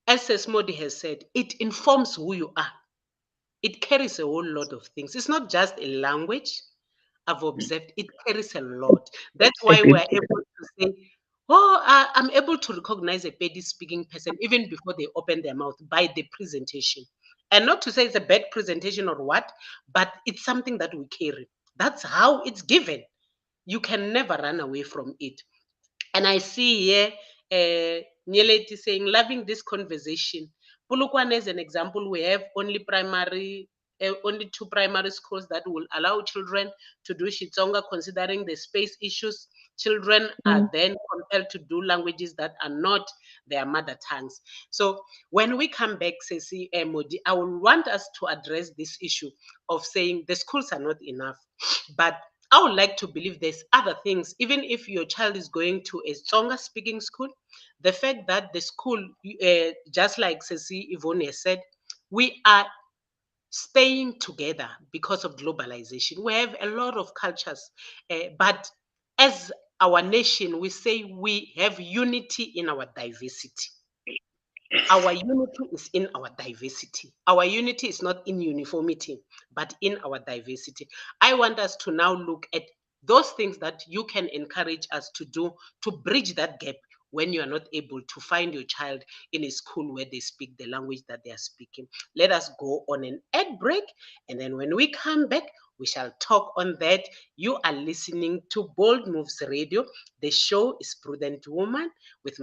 as Sesmodi has said, it informs who you are. It carries a whole lot of things. It's not just a language. I've observed it carries a lot. That's why we're Identity. able to say, "Oh, I'm able to recognize a Pedi speaking person even before they open their mouth by the presentation." And not to say it's a bad presentation or what, but it's something that we carry. That's how it's given. You can never run away from it. And I see here Nyeleti saying, "Loving this conversation." Polokwane is an example. We have only two primary schools that will allow children to do Shitsonga, considering the space issues. Children are Mm. then compelled to do languages that are not their mother tongues. So when we come back, Ceci Modi, I will want us to address this issue of saying the schools are not enough. But I would like to believe there's other things, even if your child is going to a stronger speaking school, the fact that the school, just like Ceci Yvonne has said, we are staying together because of globalization. We have a lot of cultures, but as our nation, we say we have unity in our diversity. Our unity is in our diversity. Our unity is not in uniformity, but in our diversity. I want us to now look at those things that you can encourage us to do to bridge that gap when you are not able to find your child in a school where they speak the language that they are speaking. Let us go on an ad break, and then when we come back, we shall talk on that. You are listening to Bold Moves Radio. The show is Prudent Woman with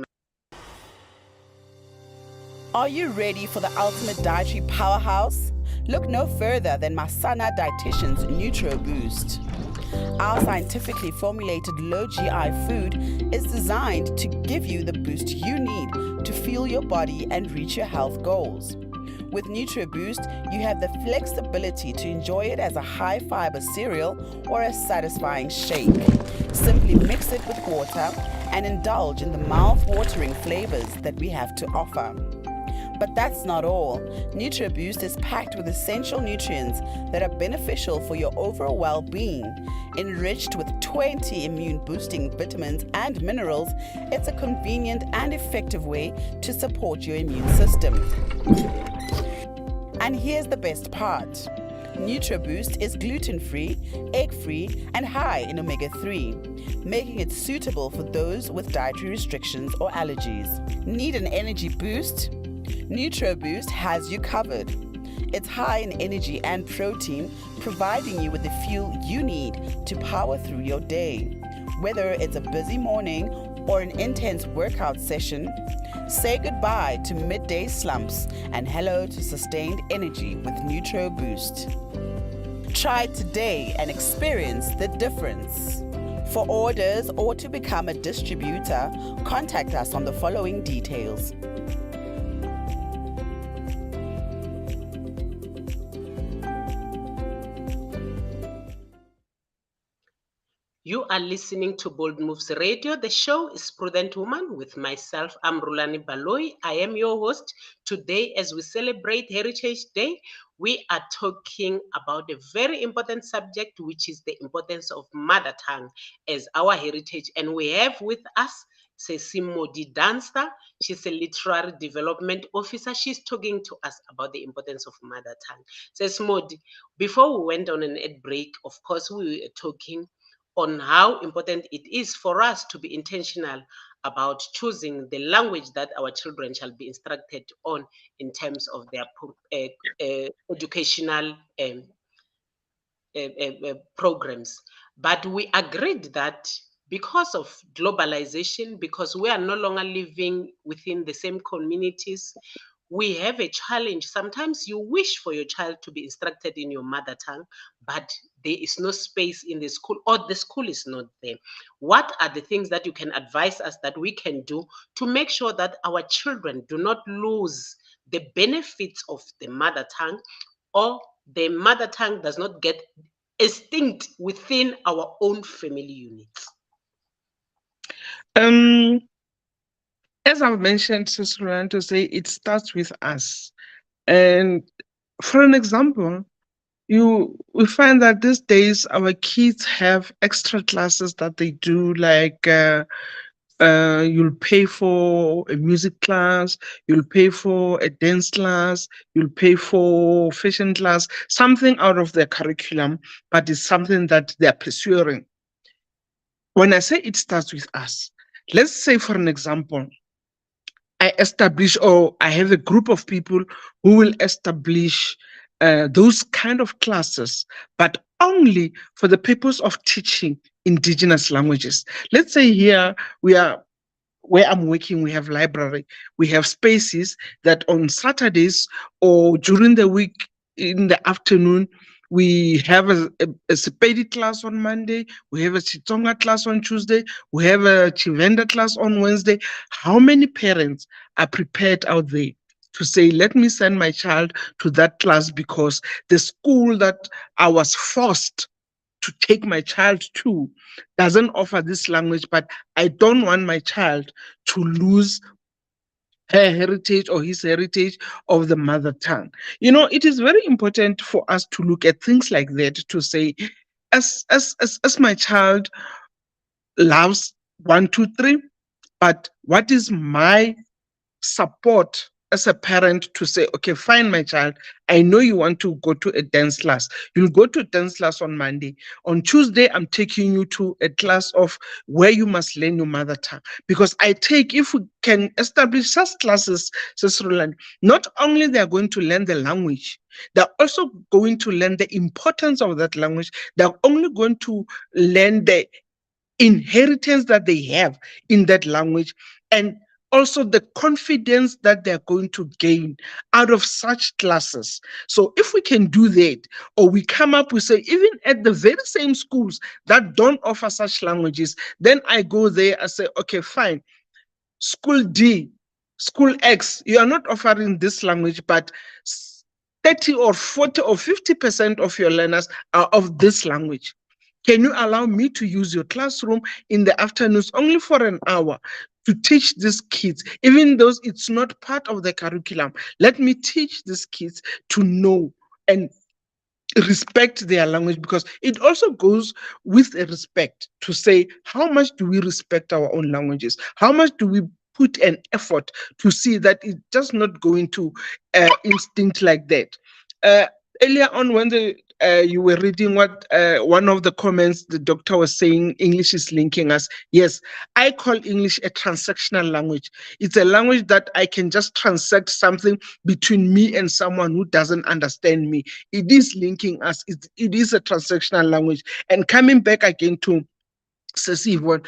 Are you ready for the ultimate dietary powerhouse? Look no further than Masana Dietitian's Nutro Boost. Our scientifically formulated low GI food is designed to give you the boost you need to fuel your body and reach your health goals. With NutriBoost, you have the flexibility to enjoy it as a high fiber cereal or a satisfying shake. Simply mix it with water and indulge in the mouth-watering flavors that we have to offer. But that's not all. NutriBoost is packed with essential nutrients that are beneficial for your overall well-being. Enriched with 20 immune-boosting vitamins and minerals, it's a convenient and effective way to support your immune system. And here's the best part. NutriBoost is gluten-free, egg-free, and high in omega-3, making it suitable for those with dietary restrictions or allergies. Need an energy boost? NutriBoost has you covered. It's high in energy and protein, providing you with the fuel you need to power through your day. Whether it's a busy morning or an intense workout session, say goodbye to midday slumps and hello to sustained energy with NutriBoost. Try it today and experience the difference. For orders or to become a distributor, contact us on the following details. You are listening to Bold Moves Radio. The show is Prudent Woman with myself. I'm Rulani Baloi. I am your host. Today, as we celebrate Heritage Day, we are talking about a very important subject, which is the importance of mother tongue as our heritage. And we have with us Ceci Modi Danster. She's a literary development officer. She's talking to us about the importance of mother tongue. Ceci Modi, before we went on an ad break, of course, we were talking on how important it is for us to be intentional about choosing the language that our children shall be instructed on in terms of their educational programs. But we agreed that because of globalization, because we are no longer living within the same communities, we have a challenge. Sometimes you wish for your child to be instructed in your mother tongue, but there is no space in the school, or the school is not there. What are the things that you can advise us that we can do to make sure that our children do not lose the benefits of the mother tongue, or the mother tongue does not get extinct within our own family units? Um, as I've mentioned, Sister Ryan, to say it starts with us. And for an example, we find that these days our kids have extra classes that they do, like you'll pay for a music class, you'll pay for a dance class, you'll pay for fashion class, something out of their curriculum, but it's something that they're pursuing. When I say it starts with us, let's say, for an example, I establish, or I have a group of people who will establish those kind of classes, but only for the purpose of teaching indigenous languages. Let's say here we are, where I'm working, we have library, we have spaces that on Saturdays or during the week in the afternoon, we have a Sepedi class on Monday, we have a Chitonga class on Tuesday, we have a Chivenda class on Wednesday. How many parents are prepared out there to say, let me send my child to that class because the school that I was forced to take my child to doesn't offer this language, but I don't want my child to lose her heritage or his heritage of the mother tongue. It is very important for us to look at things like that, to say, as my child loves 1, 2, 3, but what is my support as a parent to say, okay, fine, my child, I know you want to go to a dance class. You'll go to dance class on Monday. On Tuesday, I'm taking you to a class of where you must learn your mother tongue. Because if we can establish such classes, Sister Roland, not only they're going to learn the language, they're also going to learn the importance of that language. They're only going to learn the inheritance that they have in that language, and also the confidence that they're going to gain out of such classes. So if we can do that, or we come up with, say, even at the very same schools that don't offer such languages, then I go there and say, okay, fine, school D, school X, you are not offering this language, but 30 or 40 or 50% of your learners are of this language. Can you allow me to use your classroom in the afternoons only for an hour to teach these kids, even though it's not part of the curriculum? Let me teach these kids to know and respect their language, because it also goes with a respect to say, how much do we respect our own languages? How much do we put an effort to see that it's just not going to instinct like that? Uh, Earlier on, when you were reading what one of the comments, the doctor was saying, English is linking us. Yes, I call English a transactional language. It's a language that I can just transact something between me and someone who doesn't understand me. It is linking us. It is a transactional language. And coming back again to Sesivo,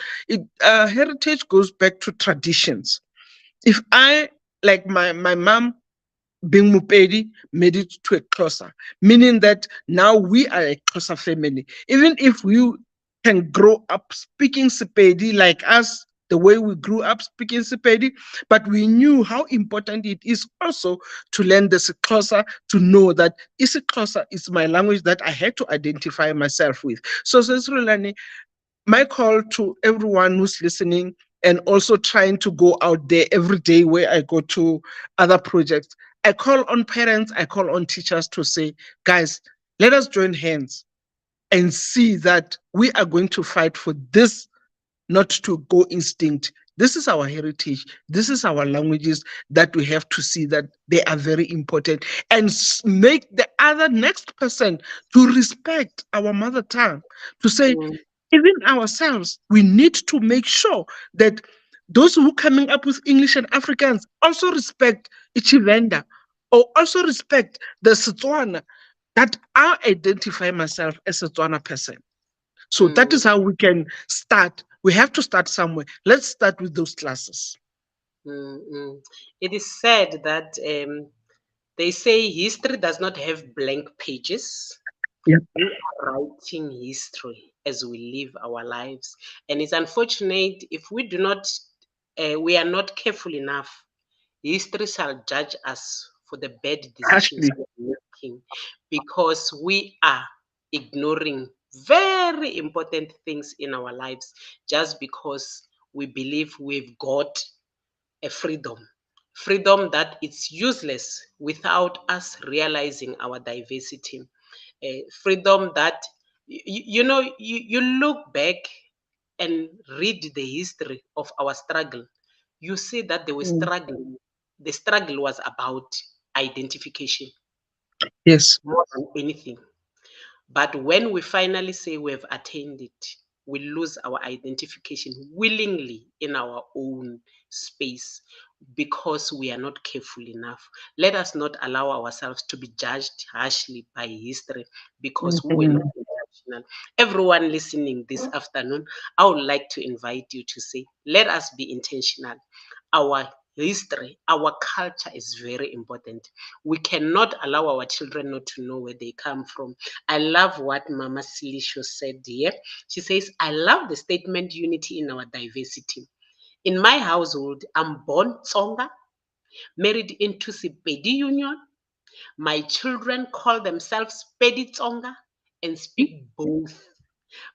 heritage goes back to traditions. If I, like my mom, being Mupedi, made it to a Xhosa, meaning that now we are a Xhosa family. Even if we can grow up speaking Sepedi like us, the way we grew up speaking Sepedi, but we knew how important it is also to learn the Xhosa, to know that isiXhosa is my language that I had to identify myself with. So, Sesrulani, my call to everyone who's listening and also trying to go out there every day where I go to other projects, I call on parents, I call on teachers to say, guys, let us join hands and see that we are going to fight for this, not to go instinct. This is our heritage. This is our languages that we have to see that they are very important, and make the other next person to respect our mother tongue, to say, Mm, even ourselves, we need to make sure that those who are coming up with English and Afrikaans also respect Ichivenda, or also respect the Setswana, that I identify myself as a Setswana person. So that mm. is how we can start. We have to start somewhere. Let's start with those classes. Mm. It is said that they say history does not have blank pages. Yep. We are writing history as we live our lives, and it's unfortunate if we are not careful enough. History shall judge us for the bad decisions Harshly. we're making because we are ignoring very important things in our lives just because we believe we've got a freedom. Freedom that it's useless without us realizing our diversity. Freedom that, you look back and read the history of our struggle, you see that they were Mm. struggling. The struggle was about identification Yes. more than anything. But when we finally say we have attained it, we lose our identification willingly in our own space because we are not careful enough. Let us not allow ourselves to be judged harshly by history because we were not Mhm. intentional. Everyone listening this afternoon, I would like to invite you to say, let us be intentional. Our history, our culture is very important. We cannot allow our children not to know where they come from. I love what Mama Silisho said here. She says, I love the statement unity in our diversity. In my household, I'm born Tsonga, married into Sepedi Union. My children call themselves Pedi Tsonga and speak both.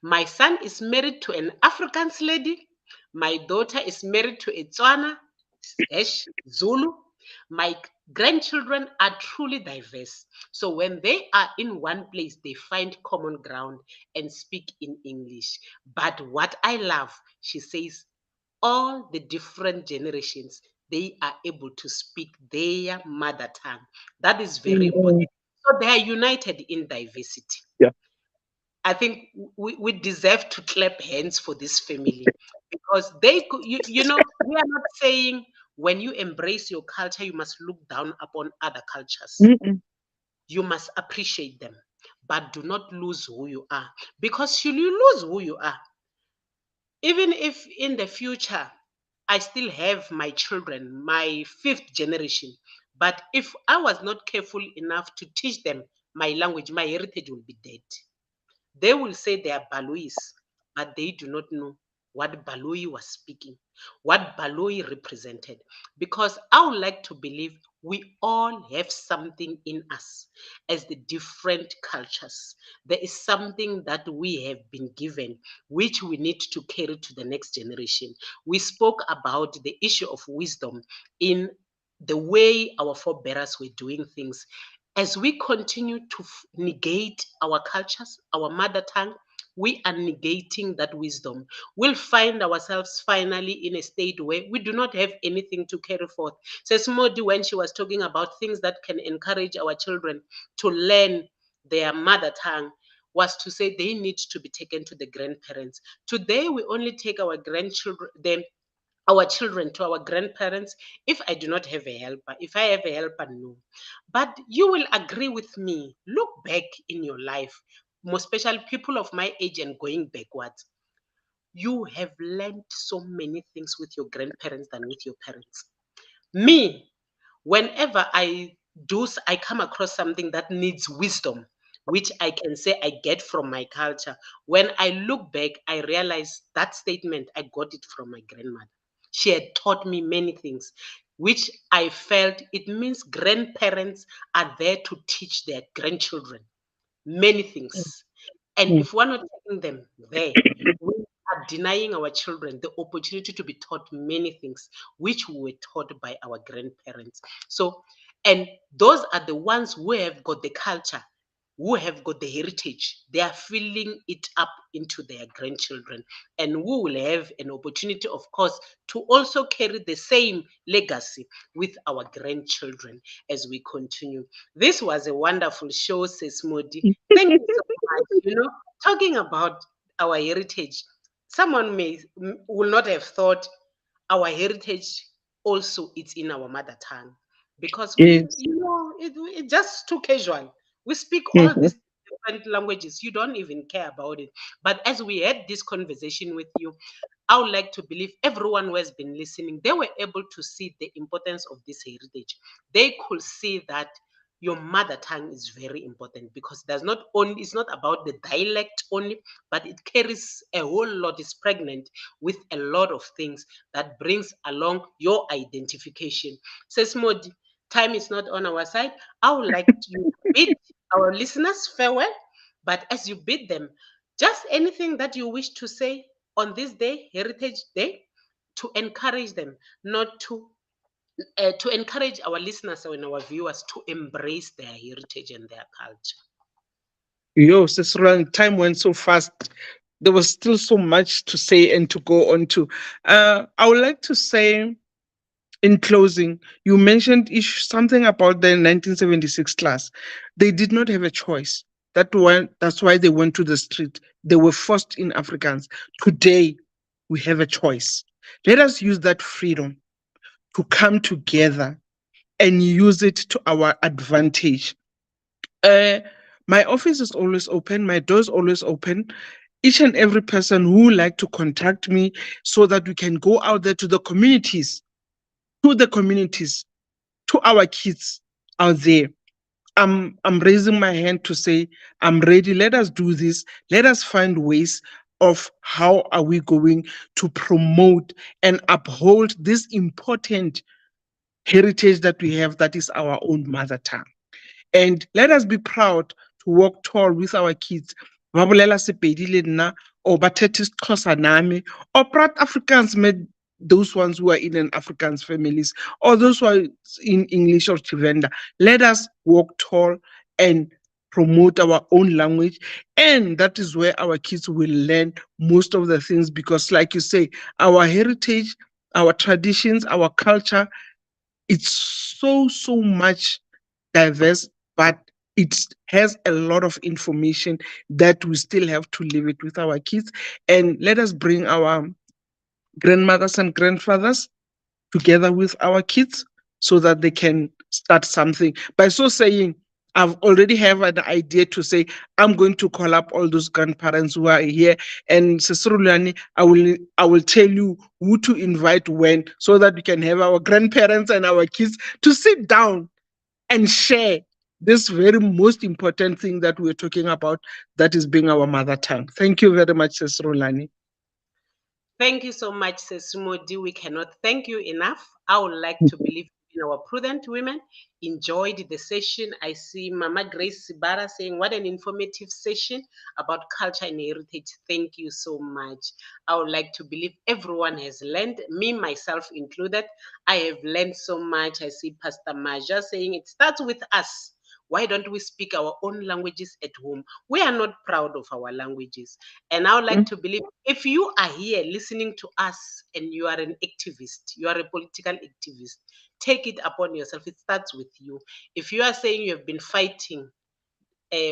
My son is married to an Afrikaans lady. My daughter is married to a Tswana Zulu. My grandchildren are truly diverse. So when they are in one place, they find common ground and speak in English. But what I love, she says, all the different generations, they are able to speak their mother tongue. That is very Mhm. important. So they are united in diversity. Yeah. I think we deserve to clap hands for this family because they could, we are not saying when you embrace your culture, you must look down upon other cultures. Mm-mm. You must appreciate them, but do not lose who you are. Because should you lose who you are, even if in the future I still have my children, my fifth generation, but if I was not careful enough to teach them my language, my heritage will be dead. They will say they are Balois, but they do not know what Baloi was speaking, what Baloi represented. Because I would like to believe we all have something in us as the different cultures. There is something that we have been given, which we need to carry to the next generation. We spoke about the issue of wisdom in the way our forebears were doing things. As we continue to negate our cultures, our mother tongue, we are negating that wisdom. We'll find ourselves finally in a state where we do not have anything to carry forth. Says Modi, when she was talking about things that can encourage our children to learn their mother tongue, was to say they need to be taken to the grandparents. Today, we only take our grandchildren, our children to our grandparents if I do not have a helper. If I have a helper, no. But you will agree with me. Look back in your life, more especially people of my age and going backwards. You have learned so many things with your grandparents than with your parents. Me, whenever I come across something that needs wisdom, which I can say I get from my culture, when I look back, I realize that statement, I got it from my grandmother. She had taught me many things, which I felt it means grandparents are there to teach their grandchildren many things. And Mm. if we're not taking them there, we are denying our children the opportunity to be taught many things which we were taught by our grandparents. So, and those are the ones who have got the culture, who have got the heritage. They are filling it up into their grandchildren. And we will have an opportunity, of course, to also carry the same legacy with our grandchildren as we continue. This was a wonderful show, says Modi. Thank you so much. Talking about our heritage, someone will not have thought our heritage also it's in our mother tongue because Yes. it's just too casual. We speak all Mhm. these different languages. You don't even care about it. But as we had this conversation with you, I would like to believe everyone who has been listening, they were able to see the importance of this heritage. They could see that your mother tongue is very important, because it's not about the dialect only, but it carries a whole lot, is pregnant with a lot of things that brings along your identification. Says Modi, time is not on our side. I would like you to bid our listeners farewell, but as you bid them, just anything that you wish to say on this day, Heritage Day, to encourage them, not to encourage our listeners and our viewers to embrace their heritage and their culture. Yo, Sister, time went so fast. There was still so much to say and to go on to. I would like to say, in closing, you mentioned something about the 1976 class. They did not have a choice. That's why they went to the street. They were forced in Afrikaans. Today, we have a choice. Let us use that freedom to come together and use it to our advantage. Uh, my office is always open. My door is always open. Each and every person who would like to contact me so that we can go out there to the communities, to our kids out there. I'm raising my hand to say I'm ready. Let us do this. Let us find ways of how are we going to promote and uphold this important heritage that we have, that is our own mother tongue. And let us be proud to walk tall with our kids. Ba bolela Sepedi le nna, or ba thethe Xhosa nami, or Proud Africans made those ones who are in an Afrikaans families, or those who are in English or Chivenda. Let us walk tall and promote our own language. And that is where our kids will learn most of the things, because like you say, our heritage, our traditions, our culture, it's so much diverse, but it has a lot of information that we still have to leave it with our kids. And let us bring our grandmothers and grandfathers together with our kids so that they can start something. By so saying, I've already have an idea to say I'm going to call up all those grandparents who are here, and Sesrulani, I will tell you who to invite when, so that we can have our grandparents and our kids to sit down and share this very most important thing that we're talking about, that is being our mother tongue. Thank you very much, Sesrulani. Thank you so much, Sesumodi. We cannot thank you enough. I would like to believe in our prudent women enjoyed the session. I see Mama Grace Sibara saying, what an informative session about culture and heritage. Thank you so much. I would like to believe everyone has learned, me, myself included. I have learned so much. I see Pastor Maja saying, it starts with us. Why don't we speak our own languages at home? We are not proud of our languages. And I would like to believe, if you are here listening to us and you are an activist, you are a political activist, take it upon yourself. It starts with you. If you are saying you have been fighting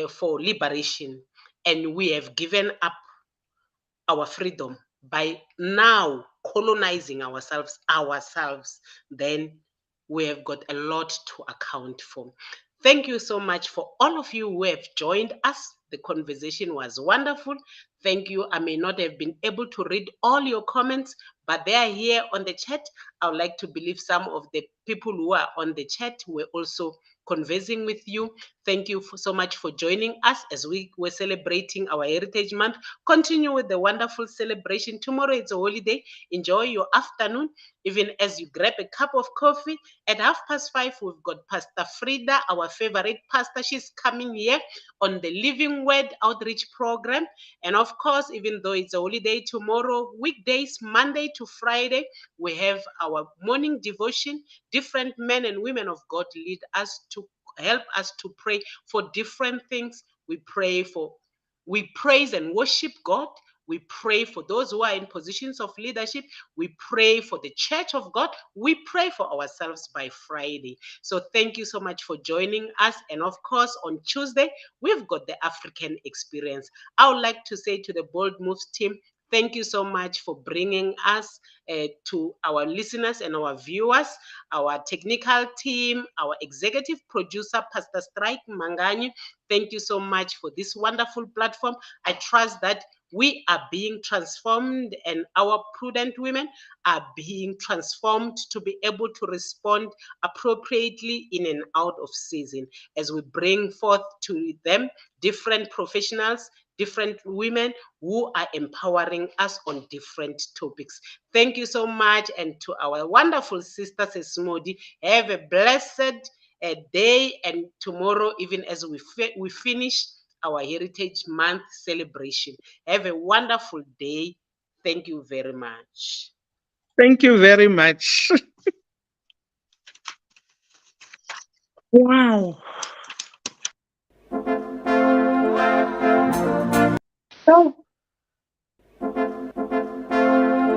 for liberation and we have given up our freedom by now colonizing ourselves, then we have got a lot to account for. Thank you so much for all of you who have joined us. The conversation was wonderful. Thank you. I may not have been able to read all your comments, but they are here on the chat. I would like to believe some of the people who are on the chat were also conversing with you. Thank you so much for joining us as we were celebrating our Heritage Month. Continue with the wonderful celebration. Tomorrow it's a holiday. Enjoy your afternoon, even as you grab a cup of coffee. At 5:30, we've got Pastor Frida, our favorite pastor. She's coming here on the Living Word Outreach Program. And of course, even though it's a holiday tomorrow, weekdays, Monday to Friday, we have our morning devotion. Different men and women of God lead us to help us to pray for different things. We praise and worship God. We pray for those who are in positions of leadership. We pray for the church of God. We pray for ourselves by Friday. So thank you so much for joining us. And of course, on Tuesday, we've got the African experience. I would like to say to the Bold Moves team, Thank you so much for bringing us to our listeners and our viewers, our technical team, our executive producer, Pastor Strike Mangani. Thank you so much for this wonderful platform. I trust that we are being transformed and our prudent women are being transformed to be able to respond appropriately in and out of season as we bring forth to them different professionals, different women who are empowering us on different topics. Thank you so much. And to our wonderful sister Sesmodi, have a blessed day, and tomorrow, even as we finish our Heritage Month celebration. Have a wonderful day. Thank you very much. Thank you very much. Wow. So